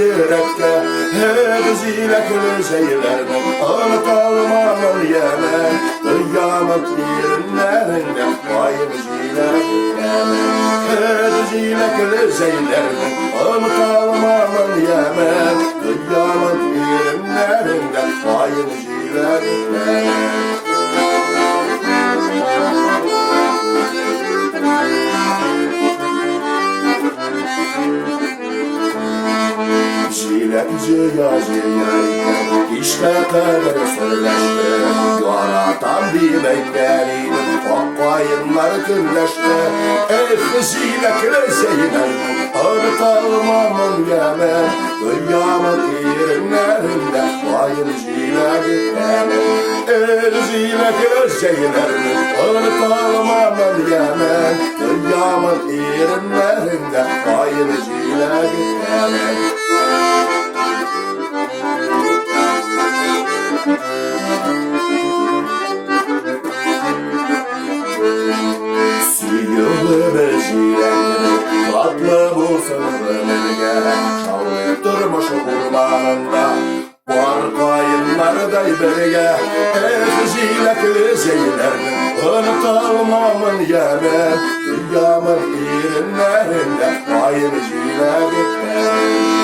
yürekte Hepsiyle kölüzeylerden Unutalmamın yemen Kıyamet günlerinde Vayımızıyla yemen Hepsiyle kölüzeylerden Unutalmamın yemen Kıyamet günlerinde Vayımızıyla yemen Çilekçi yazıyayken işte kadar söyleşti Yuvaratan bir bekleriydim Akkayınlar külleşti Çilekli şeyler Unutalmamın yemen Kıyamet yerlerinde Vayın çilekli Çilekli şeyler Unutalmamın yemen Kıyamet yerlerinde Vayın çilekli Tatlı bulsun ömürge Çalıktırmış kurbanında Var kayınlarda birge Ezile kızeylerden Unutalmamın yemen Kıyamet irinlerinde Ayrıcıyla gitmen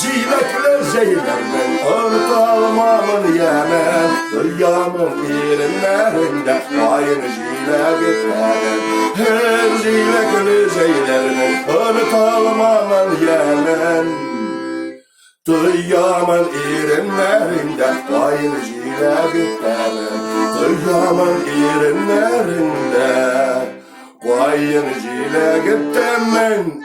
Çilekli zeylerden Unutalmamın yemen Kıyamet irinlerinde Ayrıcıyla gitmen Her çilekli zeylerden Unutalmamın yemen Kıyamet irinlerinde Ayrıcıyla gitmen Kıyamet irinlerinde Ayrıcıyla gitmen